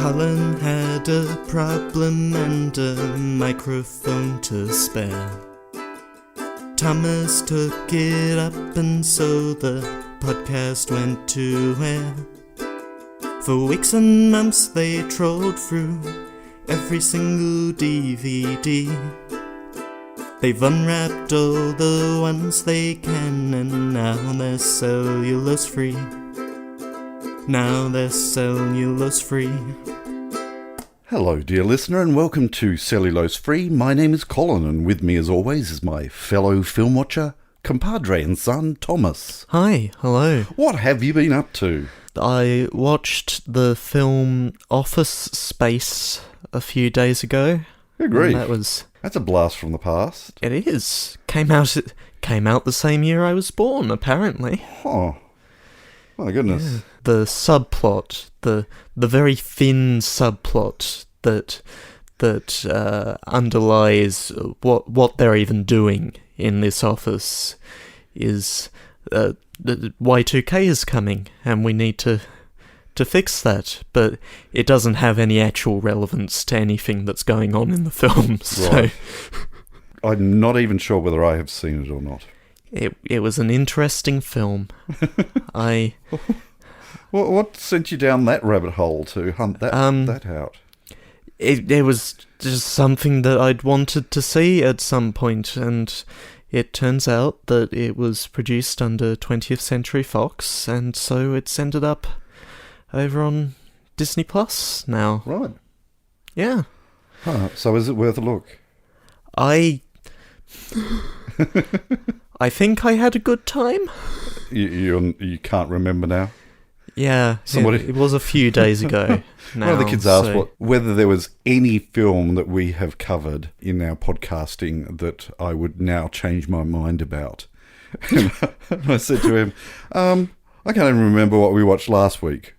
Colin had a problem and a microphone to spare. Thomas took it up and so the podcast went to air. For weeks and months they trolled through every single DVD. They've unwrapped all the ones they can and now they're cellulose free. Now they're cellulose free. Hello dear listener and welcome to Cellulose Free. My name is Colin and with me as always is my fellow film watcher, compadre and son, Thomas. Hi, hello. What have you been up to? I watched the film Office Space a few days ago. Good grief. That's a blast from the past. It is. Came out the same year I was born, apparently. Oh, my goodness. Yeah. The subplot, the very thin subplot that underlies what they're even doing in this office is Y2K is coming, and we need to fix that. But it doesn't have any actual relevance to anything that's going on in the film. So right. I'm not even sure whether I have seen it or not. It was an interesting film. What sent you down that rabbit hole to hunt that out? It was just something that I'd wanted to see at some point, and it turns out that it was produced under 20th Century Fox, and so it's ended up over on Disney Plus now. Right. Yeah. So is it worth a look? I think I had a good time. You can't remember now? Yeah, it was a few days ago now. One of the kids asked whether there was any film that we have covered in our podcasting that I would now change my mind about. And I said to him, I can't even remember what we watched last week,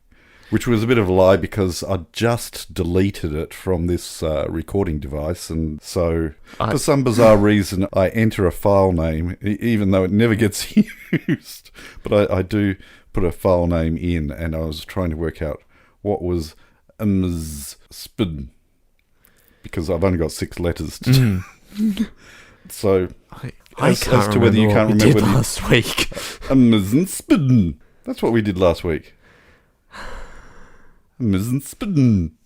which was a bit of a lie because I just deleted it from this recording device. And so for some bizarre reason, I enter a file name, even though it never gets used. But I do put a file name in, and I was trying to work out what was spin, because I've only got 6 letters to do. So I can't to whether you can't remember what we did last week. Spin. That's what we did last week. Spin.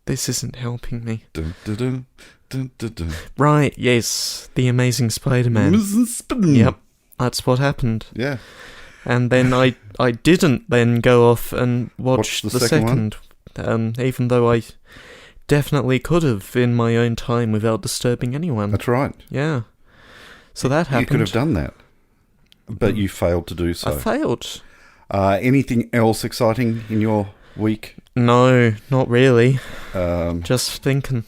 This isn't helping me. Dun, dun, dun, dun, dun, dun. Right, yes, The Amazing Spider-Man. Spin. Yep, that's what happened. Yeah. And then I didn't then go off and watch the second even though I definitely could have in my own time without disturbing anyone. That's right. Yeah. So that happened. You could have done that, but you failed to do so. I failed. Anything else exciting in your week? No, not really. Just thinking.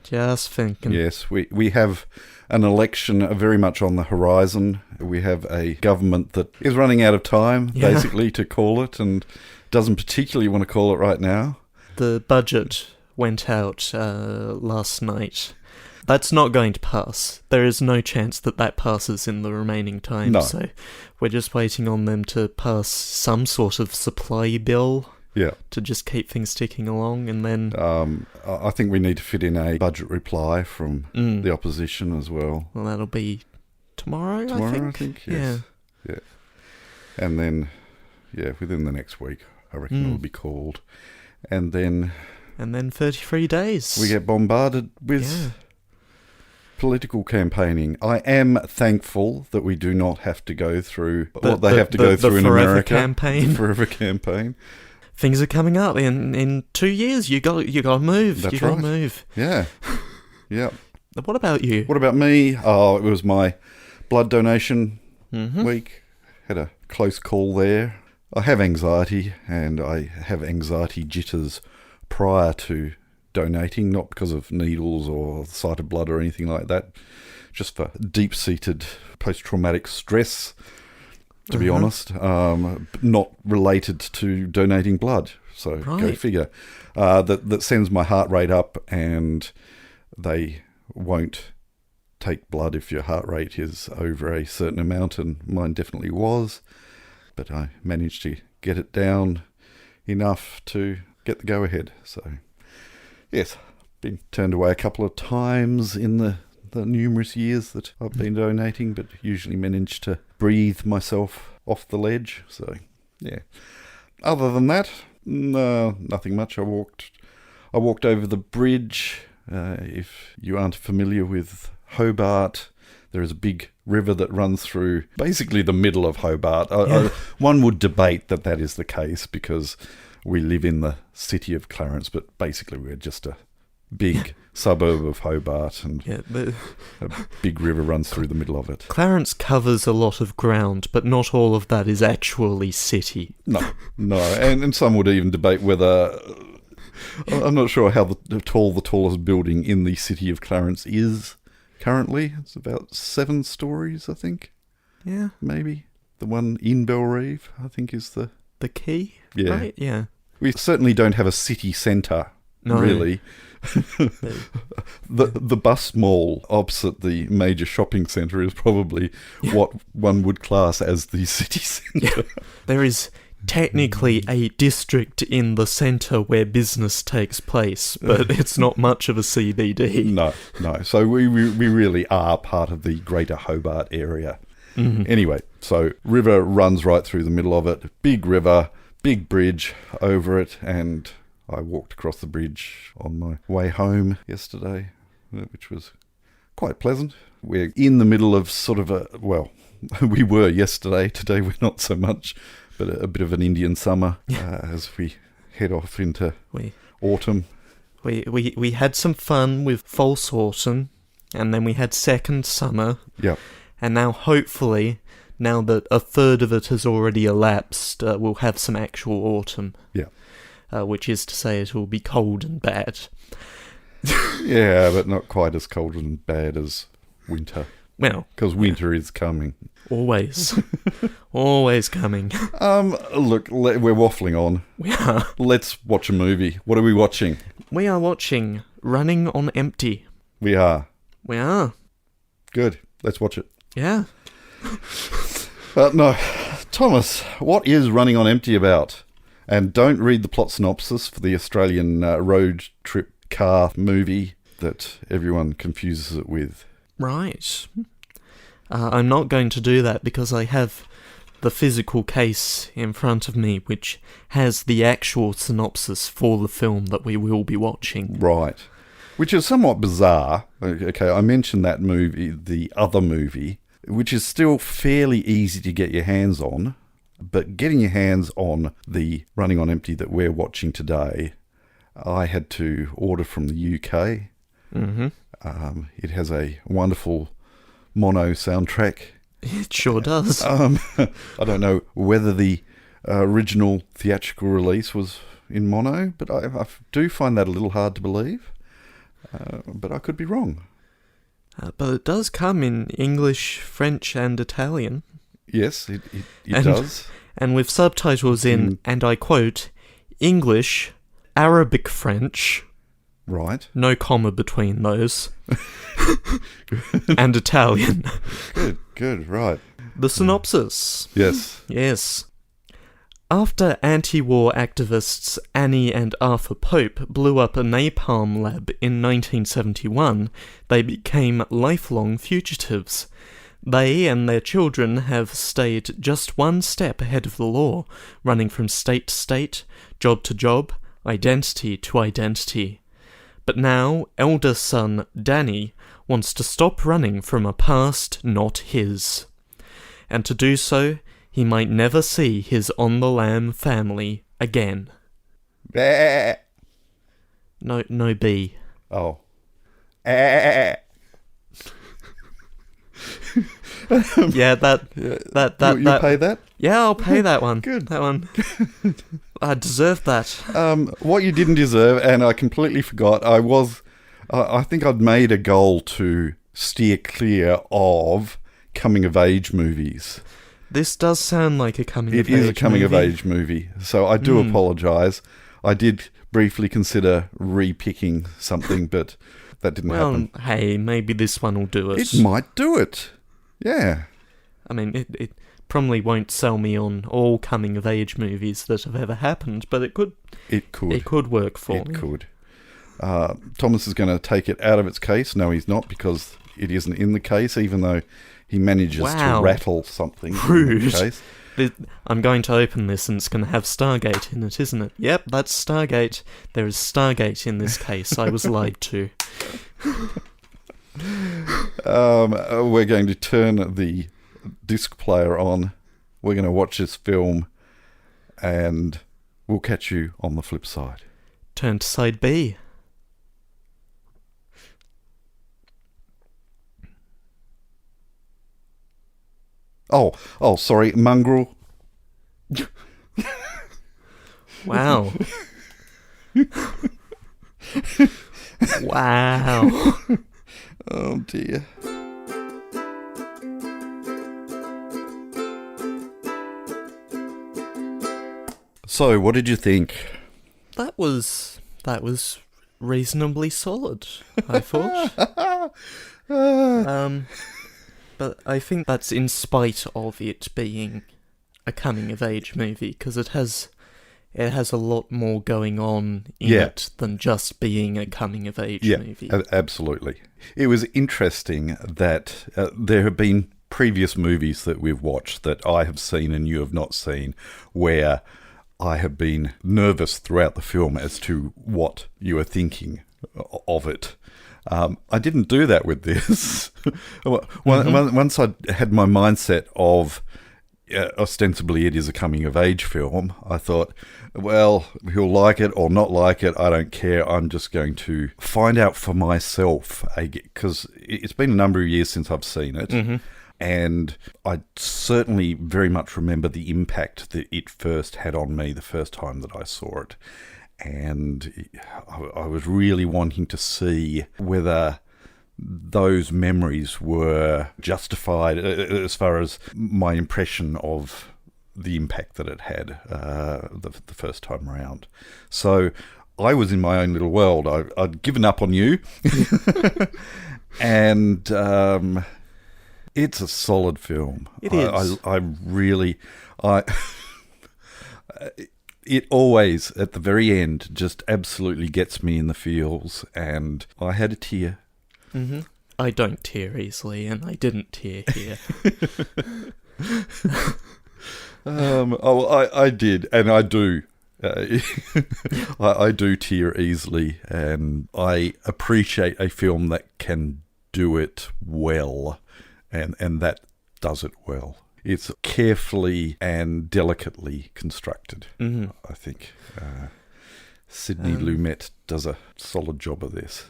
Yes, we have an election very much on the horizon. We have a government that is running out of time, basically, to call it, and doesn't particularly want to call it right now. The budget went out last night. That's not going to pass. There is no chance that passes in the remaining time. No. So we're just waiting on them to pass some sort of supply bill. Yeah. To just keep things ticking along, and then I think we need to fit in a budget reply from the opposition as well. Well, that'll be tomorrow, I think. Yes. Yeah. And then, within the next week, I reckon it'll be called. And then 33 days. We get bombarded with political campaigning. I am thankful that we do not have to go through what they have to go through in America. Campaign. The forever campaign. Things are coming up in 2 years. You got to move. That's you got to right. move. Yeah. Yeah. What about you? What about me? Oh, it was my blood donation week. Had a close call there. I have anxiety, and I have anxiety jitters prior to donating, not because of needles or the sight of blood or anything like that, just for deep-seated post-traumatic stress. To be honest, not related to donating blood. So go figure. That sends my heart rate up, and they won't take blood if your heart rate is over a certain amount, and mine definitely was. But I managed to get it down enough to get the go-ahead. So, yes, been turned away a couple of times in the numerous years that I've been donating, but usually manage to breathe myself off the ledge. So, yeah. Other than that, no, nothing much. I walked over the bridge. If you aren't familiar with Hobart, there is a big river that runs through basically the middle of Hobart. One would debate that is the case because we live in the city of Clarence, but basically we're just a big suburb of Hobart, and a big river runs through the middle of it. Clarence covers a lot of ground, but not all of that is actually city. No. And some would even debate whether... I'm not sure how the tallest building in the city of Clarence is currently. It's about 7 stories, I think. Yeah. Maybe. The one in Belrive, I think, is the key, yeah. Right? Yeah. We certainly don't have a city centre, really. The bus mall opposite the major shopping centre is probably what one would class as the city centre. Yeah. There is technically a district in the centre where business takes place, but it's not much of a CBD. No. So we really are part of the greater Hobart area. Mm-hmm. Anyway, so river runs right through the middle of it. Big river, big bridge over it, and I walked across the bridge on my way home yesterday, which was quite pleasant. We're in the middle of sort of we were yesterday. Today we're not so much, but a bit of an Indian summer as we head off into autumn. We had some fun with false autumn, and then we had second summer. Yeah. And now, hopefully, now that a third of it has already elapsed, we'll have some actual autumn. Yeah. Which is to say it will be cold and bad. Yeah, but not quite as cold and bad as winter. Well, because winter is coming. Always. Always coming. Look, we're waffling on. We are. Let's watch a movie. What are we watching? We are watching Running on Empty. We are. We are. Good. Let's watch it. Yeah. No. Thomas, what is Running on Empty about? And don't read the plot synopsis for the Australian road trip car movie that everyone confuses it with. Right. I'm not going to do that because I have the physical case in front of me which has the actual synopsis for the film that we will be watching. Right. Which is somewhat bizarre. Okay, I mentioned that movie, the other movie, which is still fairly easy to get your hands on, but getting your hands on the Running on Empty that we're watching today, I had to order from the UK. Mm-hmm. It has a wonderful mono soundtrack. It sure does. I don't know whether the original theatrical release was in mono, but I do find that a little hard to believe. But I could be wrong. But it does come in English, French and Italian. Yes, it does. And with subtitles in, and I quote, English, Arabic French. Right. No comma between those. And Italian. Good, right. The synopsis. Yes. Yes. After anti-war activists Annie and Arthur Pope blew up a napalm lab in 1971, they became lifelong fugitives. They and their children have stayed just one step ahead of the law, running from state to state, job to job, identity to identity. But now, elder son Danny wants to stop running from a past not his. And to do so, he might never see his on-the-lam family again. Bah. No B. Oh. Yeah, that. You pay that? Yeah, I'll pay that one. Good. That one. I deserved that. What you didn't deserve, and I completely forgot, I think I'd made a goal to steer clear of coming-of-age movies. This does sound like a coming-of-age movie. It is a coming-of-age movie, so I do apologise. I did briefly consider re-picking something, but that didn't happen. Hey, maybe this one will do it. It might do it. Yeah. I mean, it probably won't sell me on all coming-of-age movies that have ever happened, but it could. It could. It could work for me. It could. Thomas is going to take it out of its case. No, he's not, because it isn't in the case, even though he manages to rattle something. Rude. In the case. I'm going to open this and it's going to have Stargate in it, isn't it? Yep, that's Stargate. There is Stargate in this case. I was lied to. We're going to turn the disc player on. We're going to watch this film, and we'll catch you on the flip side. Turn to side B. Oh, sorry, mongrel. Wow. Wow. Oh dear. So, what did you think? That was reasonably solid, I thought. But I think that's in spite of it being a coming-of-age movie, because it has a lot more going on in it than just being a coming-of-age movie. Absolutely. It was interesting that there have been previous movies that we've watched that I have seen and you have not seen, where I have been nervous throughout the film as to what you are thinking of it. I didn't do that with this. Once I had my mindset of ostensibly it is a coming-of-age film, I thought, well, he'll like it or not like it, I don't care. I'm just going to find out for myself, because it's been a number of years since I've seen it, and I certainly very much remember the impact that it first had on me the first time that I saw it. And I was really wanting to see whether those memories were justified as far as my impression of the impact that it had the first time around. So I was in my own little world. I'd given up on you. And it's a solid film. It is. I really... It always, at the very end, just absolutely gets me in the feels, and I had a tear. Mm-hmm. I don't tear easily, and I didn't tear here. I did, and I do. I do tear easily, and I appreciate a film that can do it well, and that does it well. It's carefully and delicately constructed, I think. Sidney Lumet does a solid job of this.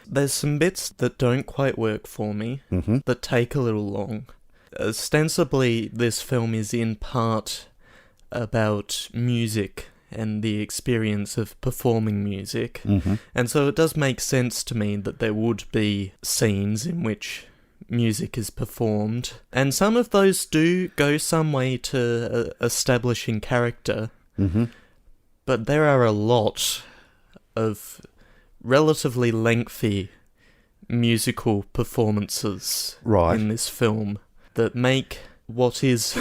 There's some bits that don't quite work for me, that take a little long. Ostensibly, this film is in part about music and the experience of performing music, and so it does make sense to me that there would be scenes in which music is performed, and some of those do go some way to establishing character, but there are a lot of relatively lengthy musical performances in this film that make what is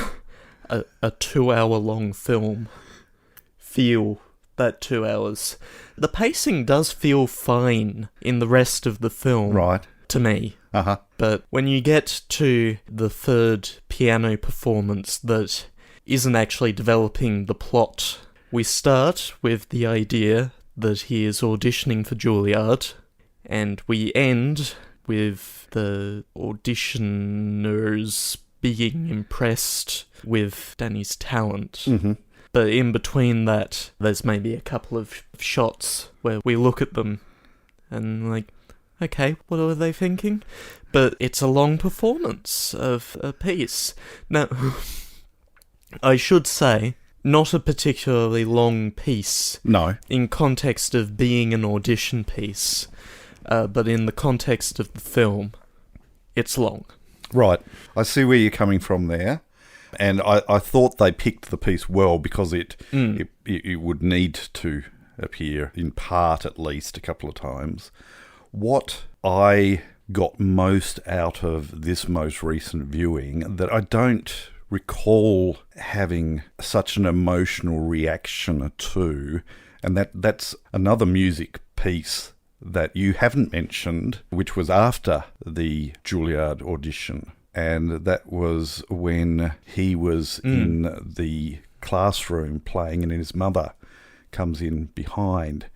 a 2-hour-long film feel that 2 hours. The pacing does feel fine in the rest of the film, to me. But when you get to the third piano performance that isn't actually developing the plot, we start with the idea that he is auditioning for Juilliard, and we end with the auditioners being impressed with Danny's talent. But in between that, there's maybe a couple of shots where we look at them and like, okay, what are they thinking? But it's a long performance of a piece. Now, I should say, not a particularly long piece. No. In context of being an audition piece. But in the context of the film, it's long. Right. I see where you're coming from there. And I thought they picked the piece well because it would need to appear, in part at least, a couple of times. What I got most out of this most recent viewing that I don't recall having such an emotional reaction to, and that's another music piece that you haven't mentioned, which was after the Juilliard audition. And that was when he was in the classroom playing, and his mother comes in behind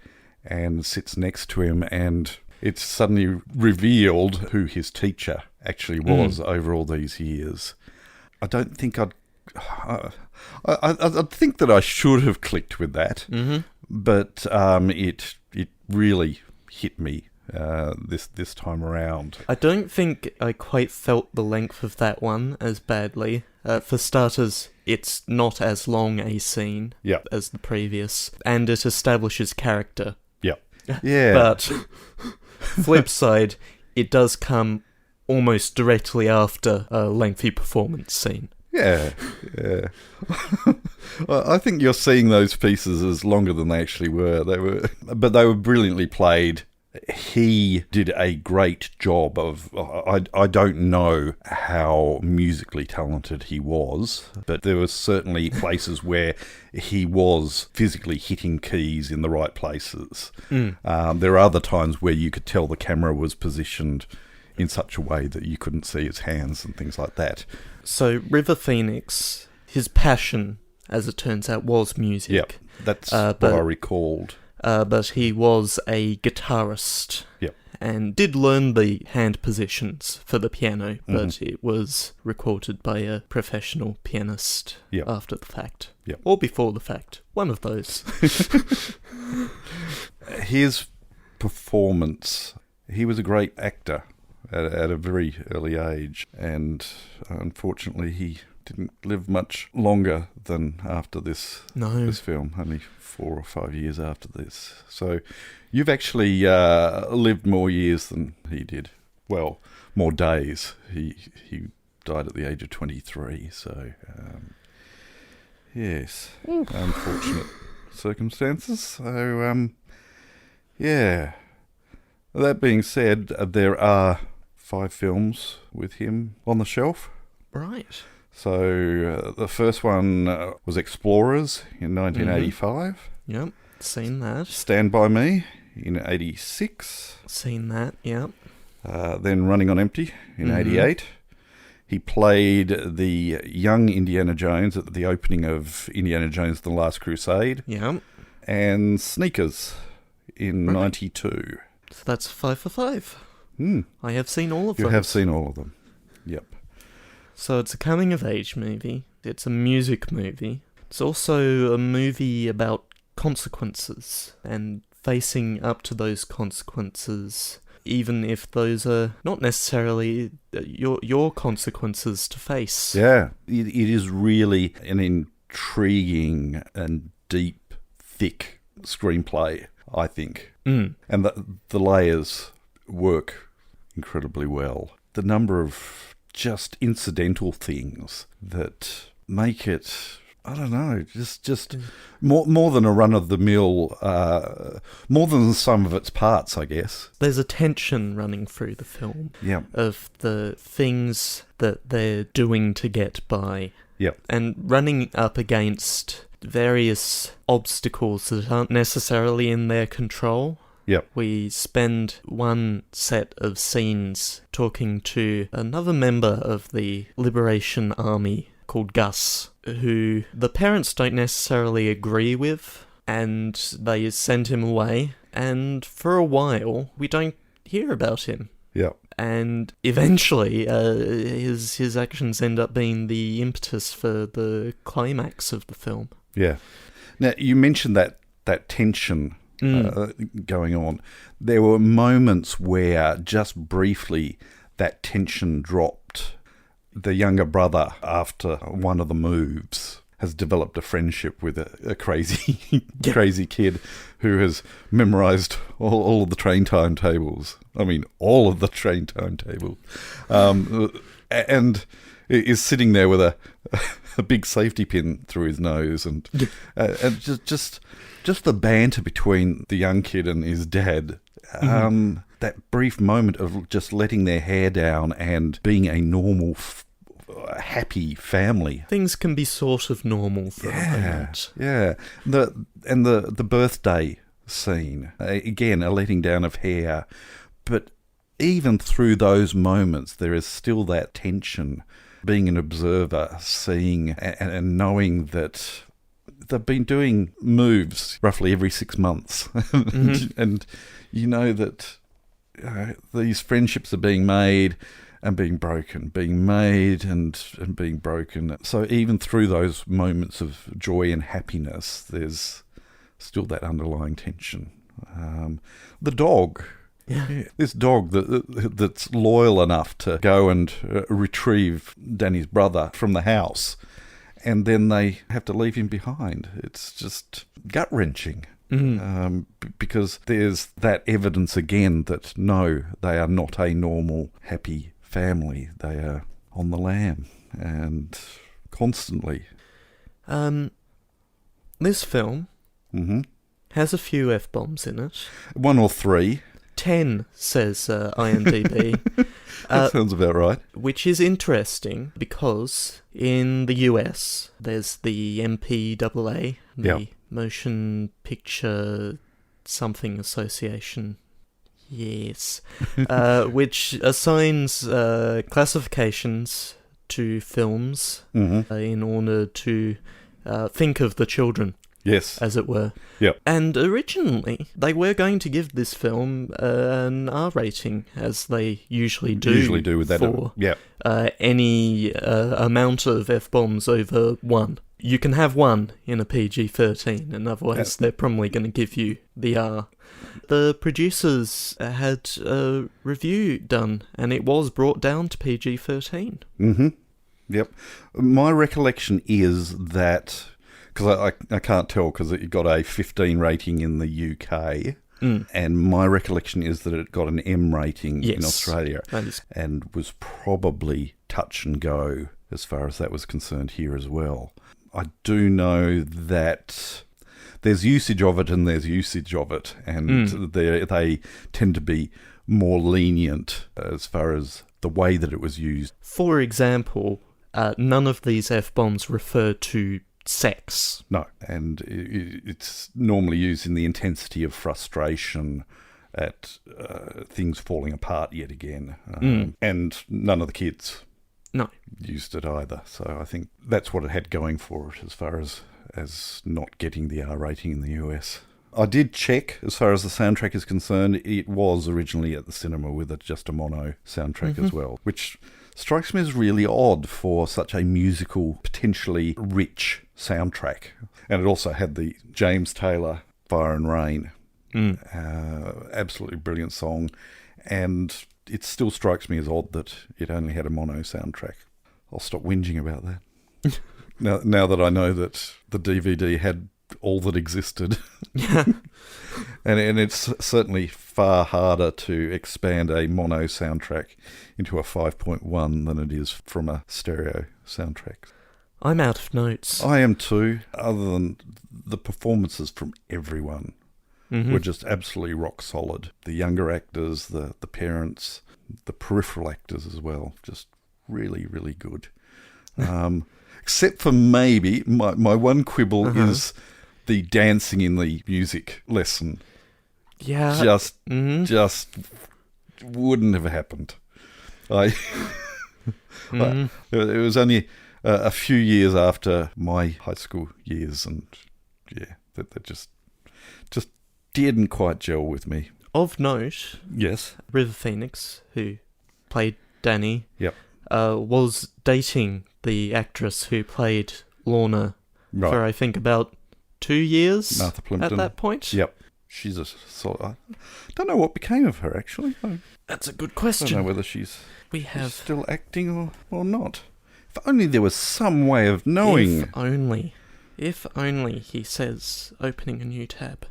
and sits next to him, and it's suddenly revealed who his teacher actually was over all these years. I don't think I think that I should have clicked with that, but it really hit me this time around. I don't think I quite felt the length of that one as badly. For starters, it's not as long a scene as the previous, and it establishes character. Yeah. But, flip side, it does come almost directly after a lengthy performance scene. Yeah. I think you're seeing those pieces as longer than they actually were. But they were brilliantly played. He did a great job of... I don't know how musically talented he was, but there were certainly places where he was physically hitting keys in the right places. There are other times where you could tell the camera was positioned in such a way that you couldn't see his hands and things like that. So, River Phoenix, his passion, as it turns out, was music. Yep, that's what I recalled. But he was a guitarist. Yep. And did learn the hand positions for the piano, but it was recorded by a professional pianist after the fact. Yep. Or before the fact. One of those. His performance, he was a great actor at a very early age, and unfortunately he didn't live much longer than after this film, only 4 or 5 years after this. So you've actually lived more years than he did. Well, more days. He died at the age of 23, so yes, unfortunate circumstances. So yeah. That being said, there are 5 films with him on the shelf. Right. So the first one was Explorers in 1985. Yep, seen that. Stand By Me in 86. Seen that, yep. Then Running on Empty in 88. He played the young Indiana Jones at the opening of Indiana Jones and the Last Crusade. Yep. And Sneakers in 92. So that's 5 for 5. I have seen all of them. You have seen all of them. Yep. So it's a coming-of-age movie. It's a music movie. It's also a movie about consequences and facing up to those consequences, even if those are not necessarily your consequences to face. Yeah, it is really an intriguing and deep, thick screenplay, I think. And the layers work incredibly well. The number of just incidental things that make it, I don't know, just more than a run-of-the-mill, more than the sum of its parts, I guess. There's a tension running through the film of the things that they're doing to get by. And running up against various obstacles that aren't necessarily in their control. We spend one set of scenes talking to another member of the Liberation Army called Gus, who the parents don't necessarily agree with, and they send him away, and for a while we don't hear about him. And eventually his actions end up being the impetus for the climax of the film. Now, you mentioned that tension going on. There were moments where just briefly that tension dropped. The younger brother, after one of the moves, has developed a friendship with a crazy crazy kid who has memorized all of the train timetables. I mean, all of the train timetables. And is sitting there with a big safety pin through his nose, and just the banter between the young kid and his dad. That brief moment of just letting their hair down and being a normal a happy family. Things can be sort of normal for a moment. Yeah. The birthday scene, again, a letting down of hair, but even through those moments, there is still that tension. Being an observer, seeing and knowing that they've been doing moves roughly every 6 months. And you know that these friendships are being made and being broken, being made and being broken. So even through those moments of joy and happiness, there's still that underlying tension. The dog. Yeah. This dog that's loyal enough to go and retrieve Danny's brother from the house, and then they have to leave him behind. It's just gut-wrenching. Because there's that evidence again that no, they are not a normal, happy family. They are on the lam, and constantly. This film has a few F-bombs in it. 1 or 3. 10, says IMDb. That sounds about right. Which is interesting because in the US, there's the MPAA, the Motion Picture Something Association. Yes. Which assigns classifications to films in order to think of the children. Yes. As it were. Yep. And originally, they were going to give this film an R rating, as they usually do with that. For any amount of F-bombs over 1. You can have 1 in a PG-13, and otherwise they're probably going to give you the R. The producers had a review done, and it was brought down to PG-13. Yep. My recollection is that... because I can't tell because it got a 15 rating in the UK, and my recollection is that it got an M rating in Australia, and was probably touch and go as far as that was concerned here as well. I do know that there's usage of it and there's usage of it, and they tend to be more lenient as far as the way that it was used. For example, none of these F-bombs refer to sex. No, and it's normally used in the intensity of frustration at things falling apart yet again. And none of the kids used it either. So I think that's what it had going for it as far as not getting the R rating in the US. I did check, as far as the soundtrack is concerned, it was originally at the cinema with just a mono soundtrack as well, which strikes me as really odd for such a musical, potentially rich soundtrack. And it also had the James Taylor Fire and Rain. Absolutely brilliant song. And it still strikes me as odd that it only had a mono soundtrack. I'll stop whinging about that. now that I know that the DVD had all that existed. And it's certainly far harder to expand a mono soundtrack into a 5.1 than it is from a stereo soundtrack. I'm out of notes. I am too, other than the performances from everyone were just absolutely rock solid. The younger actors, the parents, the peripheral actors as well, just really, really good. Except for maybe, my one quibble is the dancing in the music lesson. Yeah. Just wouldn't have happened. It was only a few years after my high school years, and that just didn't quite gel with me. Of note, yes, River Phoenix, who played Danny, was dating the actress who played Lorna for I think about 2 years. Martha Plimpton. At that point. Yep. She's I don't know what became of her, actually. That's a good question. I don't know whether she's still acting or not. If only there was some way of knowing. If only, he says, opening a new tab.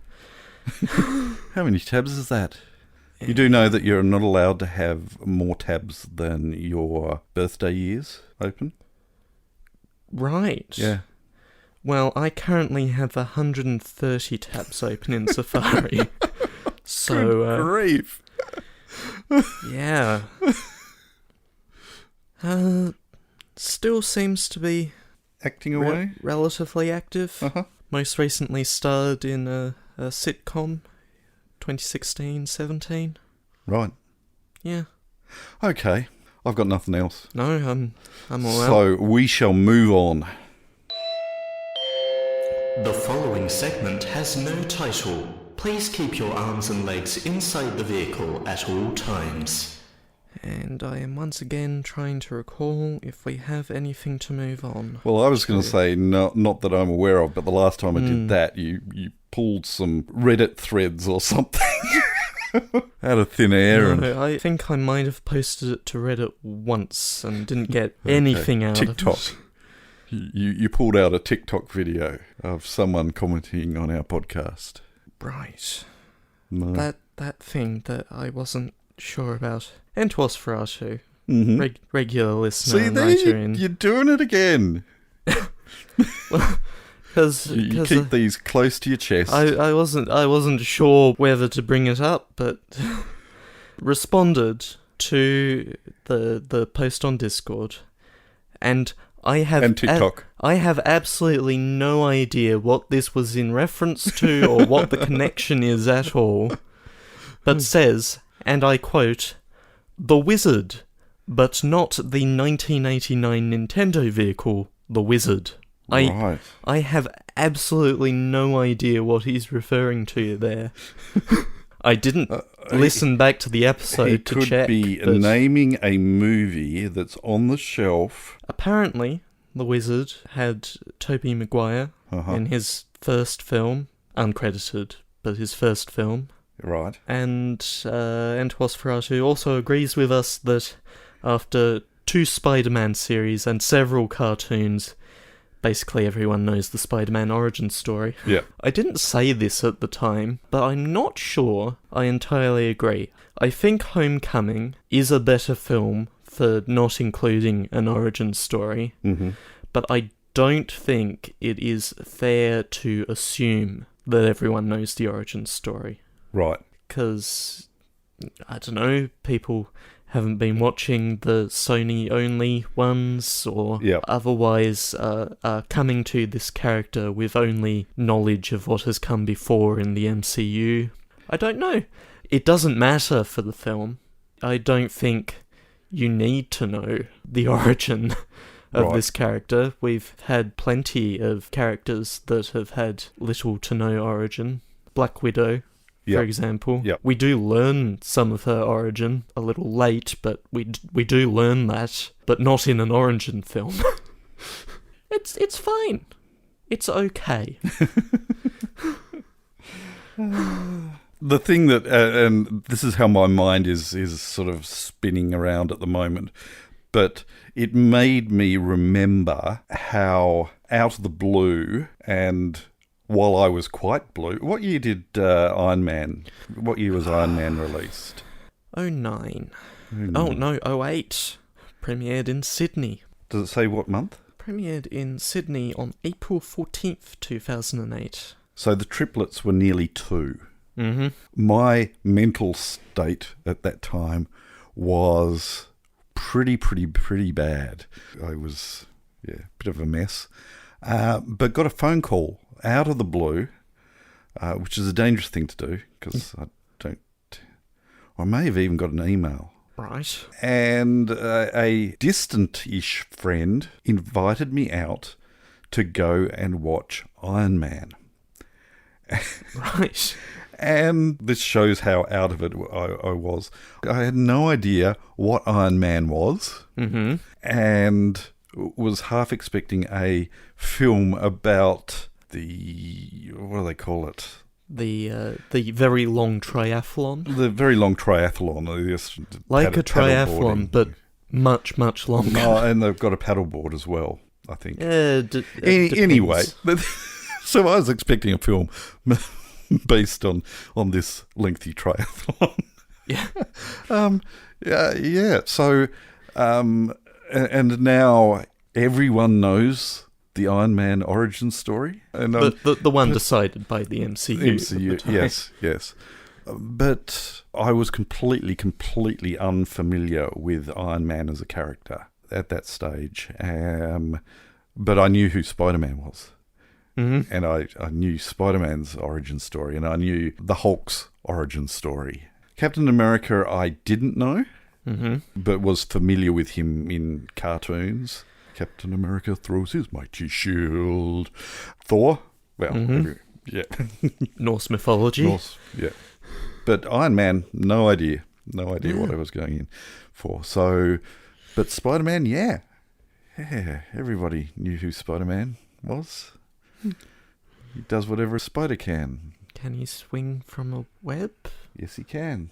How many tabs is that? You do know that you're not allowed to have more tabs than your birthday years open? Right. Yeah. Well, I currently have 130 tabs open in Safari. So, good grief. Yeah. still seems to be Acting away? relatively active. Uh-huh. Most recently starred in a sitcom, 2016-17. Right. Yeah. Okay. I've got nothing else. No, I'm all out. So we shall move on. The following segment has no title. Please keep your arms and legs inside the vehicle at all times. And I am once again trying to recall if we have anything to move on. Well, I was going to say, not that I'm aware of, but the last time I did that, you pulled some Reddit threads or something out of thin air. No, I think I might have posted it to Reddit once and didn't get anything out TikTok. of it. You pulled out a TikTok video of someone commenting on our podcast. Right. No. That thing that I wasn't sure about. And was for our show. Mm-hmm. Regular listener See, and there writer you're doing it again. Because You keep these close to your chest. I wasn't sure whether to bring it up, but responded to the post on Discord, and I have And TikTok. I have absolutely no idea what this was in reference to or what the connection is at all, but says, and I quote, "The Wizard, but not the 1989 Nintendo vehicle, the Wizard." Right. I have absolutely no idea what he's referring to there. I didn't listen back to the episode He to could check. be but naming a movie that's on the shelf. apparently, the Wizard had Tobey Maguire Uh-huh. in his first film, uncredited, but his first film. Right. And Nosferatu also agrees with us that after 2 Spider-Man series and several cartoons, basically everyone knows the Spider-Man origin story. Yeah. I didn't say this at the time, but I'm not sure I entirely agree. I think Homecoming is a better film for not including an origin story, Mm-hmm. but I don't think it is fair to assume that everyone knows the origin story. Right. Because, I don't know, people haven't been watching the Sony-only ones, or Yep. otherwise are coming to this character with only knowledge of what has come before in the MCU. I don't know. It doesn't matter for the film. I don't think you need to know the origin of Right. this character. We've had plenty of characters that have had little to no origin. Black Widow, for Yep. example. Yep. We do learn some of her origin, a little late, but we do learn that, but not in an origin film. It's fine. It's okay. The thing that, and this is how my mind is sort of spinning around at the moment, but it made me remember how out of the blue, and while I was quite blue, what year did Iron Man, what year was Iron Man released? 09. Oh no, 08. Premiered in Sydney. Does it say what month? Premiered in Sydney on April 14th, 2008. So the triplets were nearly 2. Mm-hmm. My mental state at that time was pretty bad. I was, a bit of a mess. But got a phone call out of the blue, which is a dangerous thing to do, because I may have even got an email. Right. And a distant-ish friend invited me out to go and watch Iron Man. Right. And this shows how out of it I was. I had no idea what Iron Man was, Mm-hmm. and was half expecting a film about the, what do they call it? The very long triathlon. The very long triathlon. Yes, Like a paddleboarding. triathlon, but much longer. Oh, and they've got a paddleboard as well, I think. Anyway. Anyway, so I was expecting a film based on this lengthy triathlon. Yeah. Yeah. So, and now everyone knows the Iron Man origin story, and The one decided by the MCU. MCU, at the time. yes. But I was completely unfamiliar with Iron Man as a character. at that stage. But I knew who Spider-Man was. Mm-hmm. And I knew Spider-Man's origin story, and I knew the Hulk's origin story. Captain America I didn't know, but was familiar with him in cartoons. Captain America throws his mighty shield. Thor? Well, yeah. Norse mythology. Yeah. But Iron Man, no idea. No idea what I was going in for. So, but Spider-Man, yeah. Yeah, everybody knew who Spider-Man was. He does whatever a spider can. Can he swing from a web? Yes, he can.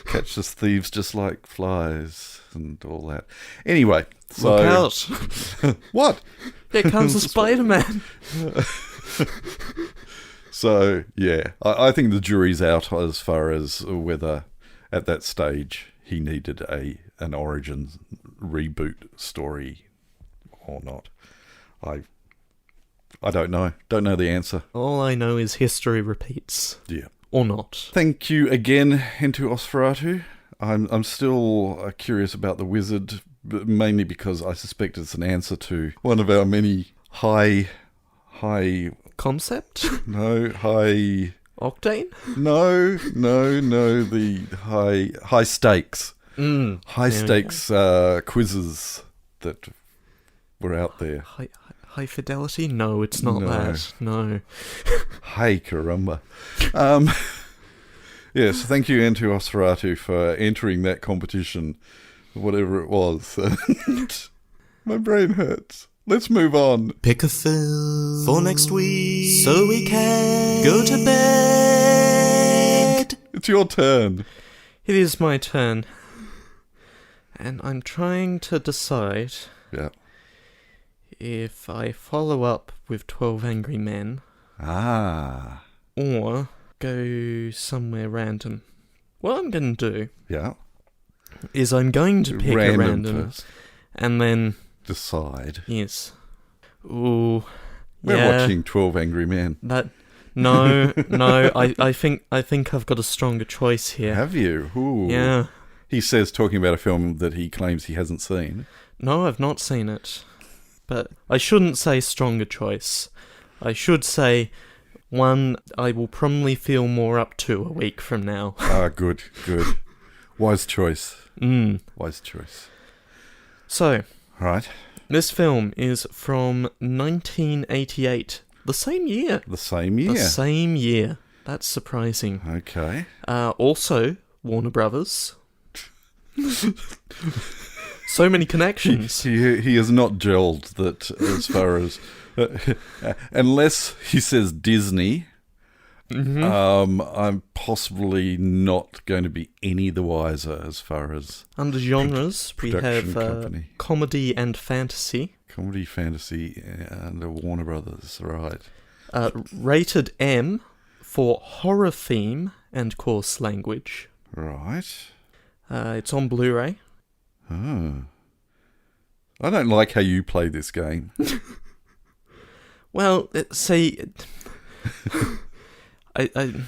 Catches thieves just like flies and all that. Anyway, so... Look out. What? There comes a Spider-Man. So, yeah, I think the jury's out as far as whether at that stage he needed an origin reboot story or not. I don't know. Don't know the answer. All I know is history repeats. Yeah. Or not. Thank you again, Hentu Osferatu. I'm still curious about the wizard, but mainly because I suspect it's an answer to one of our many high... Concept? No, high... Octane? No, the high stakes. High stakes quizzes that were out there. High fidelity? No, it's not that. No. Hey, caramba. Yes, thank you, Hentu Osferatu, for entering that competition, whatever it was. My brain hurts. Let's move on. Pick a film for next week so we can go to bed. It's your turn. It is my turn. And I'm trying to decide if I follow up with 12 Angry Men or go somewhere random. What I'm going to do is I'm going to pick a random first. And then... decide. Yes. Ooh. We're watching 12 Angry Men. No. I think I've got a stronger choice here. Have you? Ooh. Yeah. He says, talking about a film that he claims he hasn't seen. No, I've not seen it. But I shouldn't say stronger choice. I should say one I will probably feel more up to a week from now. Good. Wise choice. Wise choice. So... Right. This film is from 1988. The same year. The same year. That's surprising. Okay. Also, Warner Brothers. So many connections. He has not gelled that as far as... unless he says Disney, I'm possibly not going to be any the wiser as far as... Under genres, we have company. comedy and fantasy. Comedy, fantasy, and Warner Brothers, right. Rated M for horror theme and coarse language. Right. It's on Blu-ray. Oh. I don't like how you play this game. Well, see... I'm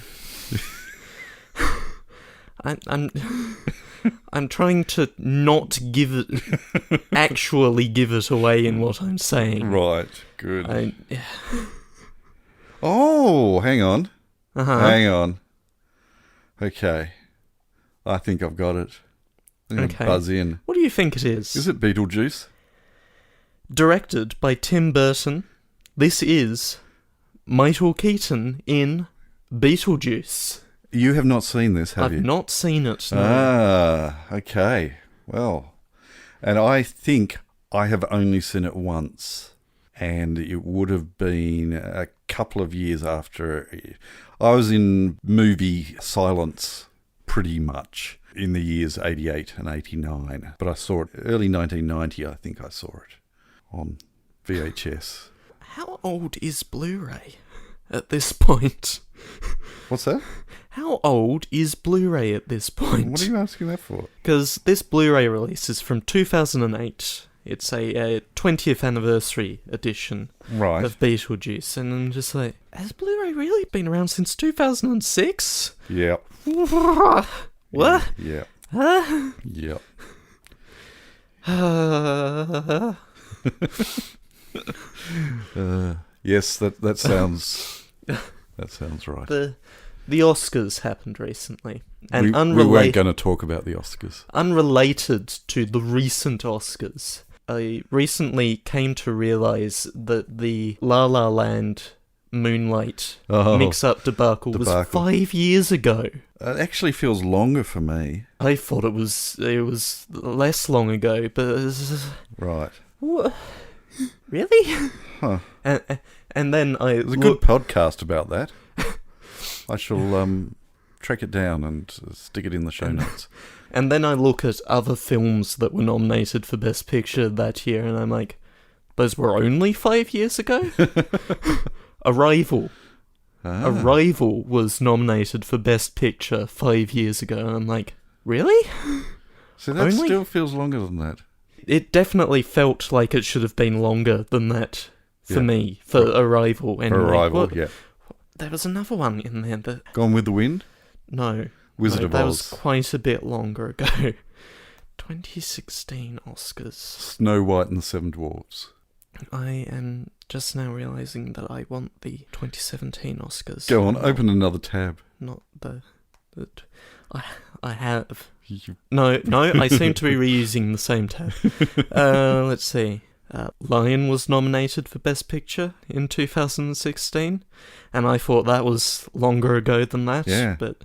trying to not actually give it away in what I'm saying. Right, good. Oh, hang on. Hang on. Okay. I think I've got it. I'm going to buzz in. What do you think it is? Is it Beetlejuice? Directed by Tim Burton, this is Michael Keaton in Beetlejuice. You have not seen this, have you? I've not seen it, no. Okay. Well, and I think I have only seen it once, and it would have been a couple of years after. I was in movie silence pretty much in the years 88 and 89, but I saw it early 1990, I think I saw it on VHS. How old is Blu-ray at this point? What's that? How old is Blu-ray at this point? What are you asking that for? Because this Blu-ray release is from 2008. It's a 20th anniversary edition of Beetlejuice. And I'm just like, has Blu-ray really been around since 2006? Yep. What? Yep. Huh? Yep. Yes, that sounds right. The Oscars happened recently, and we weren't going to talk about the Oscars. Unrelated to the recent Oscars, I recently came to realise that the La La Land Moonlight mix-up debacle was 5 years ago. It actually feels longer for me. I thought it was less long ago, but Right. What? Really? Huh. And then There's a good podcast about that. I shall track it down and stick it in the show notes. And then I look at other films that were nominated for Best Picture that year, and I'm like, those were only 5 years ago? Arrival. Arrival was nominated for Best Picture 5 years ago, and I'm like, really? So that still feels longer than that. It definitely felt like it should have been longer than that for me, for Arrival. Anyway. For Arrival, yeah. There was another one in there that... Gone with the Wind? No. Wizard of Oz. That was quite a bit longer ago. 2016 Oscars. Snow White and the Seven Dwarfs. I am just now realising that I want the 2017 Oscars. Go on, open another tab. Not the I have. No, I seem to be reusing the same tab. Let's see. Lion was nominated for Best Picture in 2016, and I thought that was longer ago than that. Yeah. But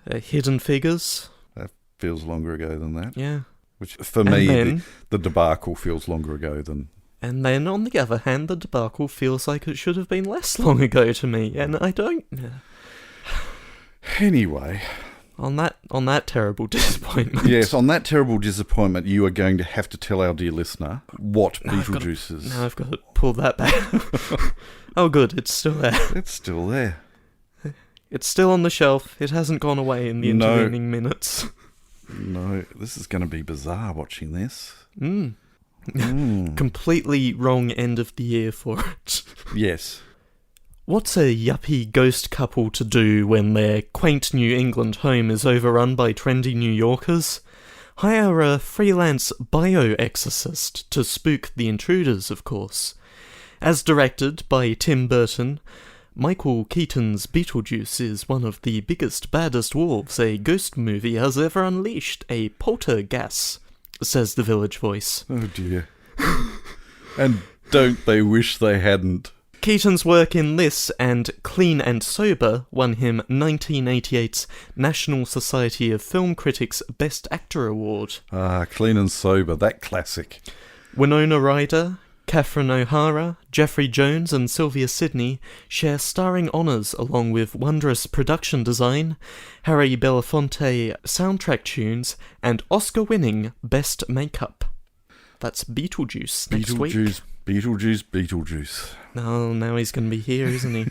Hidden Figures. That feels longer ago than that. Yeah. Which, for me, the debacle feels longer ago than... And then, on the other hand, the debacle feels like it should have been less long ago to me, and I don't... Anyway... On that terrible disappointment. Yes, on that terrible disappointment, you are going to have to tell our dear listener what Beetlejuice is. Now I've got to pull that back. Oh, good, it's still there. It's still there. It's still on the shelf. It hasn't gone away in the intervening minutes. No, this is going to be bizarre watching this. Completely wrong end of the year for it. Yes. What's a yuppie ghost couple to do when their quaint New England home is overrun by trendy New Yorkers? Hire a freelance bio-exorcist to spook the intruders, of course. As directed by Tim Burton, Michael Keaton's Beetlejuice is one of the biggest, baddest wolves a ghost movie has ever unleashed, a poltergeist, says the Village Voice. Oh dear. And don't they wish they hadn't? Keaton's work in this and Clean and Sober won him 1988's National Society of Film Critics Best Actor Award. Clean and Sober, that classic. Winona Ryder, Catherine O'Hara, Jeffrey Jones and Sylvia Sidney share starring honours along with wondrous production design, Harry Belafonte soundtrack tunes, and Oscar-winning Best Makeup. That's Beetlejuice next week. Beetlejuice. Oh, now he's going to be here, isn't he?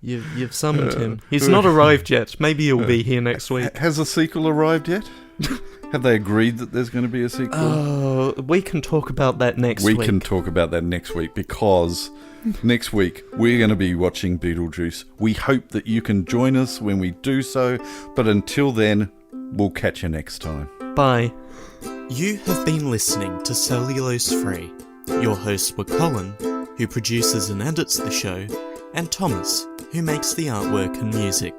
You've summoned him. He's not arrived yet. Maybe he'll be here next week. Has a sequel arrived yet? Have they agreed that there's going to be a sequel? Oh, we can talk about that next week. We can talk about that next week because next week we're going to be watching Beetlejuice. We hope that you can join us when we do so, but until then, we'll catch you next time. Bye. You have been listening to Cellulose Free. Your hosts were Colin, who produces and edits the show, and Thomas, who makes the artwork and music.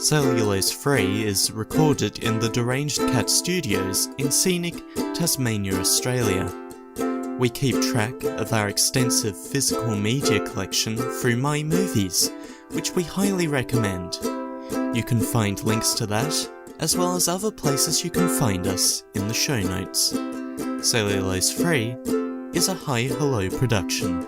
Cellulose Free is recorded in the Deranged Cat Studios in scenic Tasmania, Australia. We keep track of our extensive physical media collection through My Movies, which we highly recommend. You can find links to that, as well as other places you can find us in the show notes. Cellulose Free is a Hi Hello production.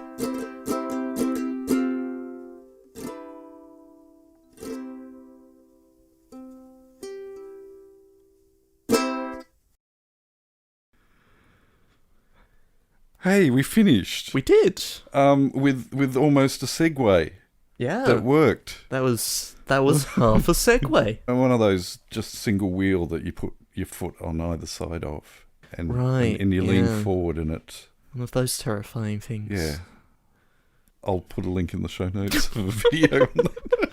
Hey, we finished. We did. With almost a segue. Yeah. That worked. That was half a segue. And one of those just single wheel that you put your foot on either side of. And, right, and you lean forward in it. One of those terrifying things. Yeah. I'll put a link in the show notes of a video on that.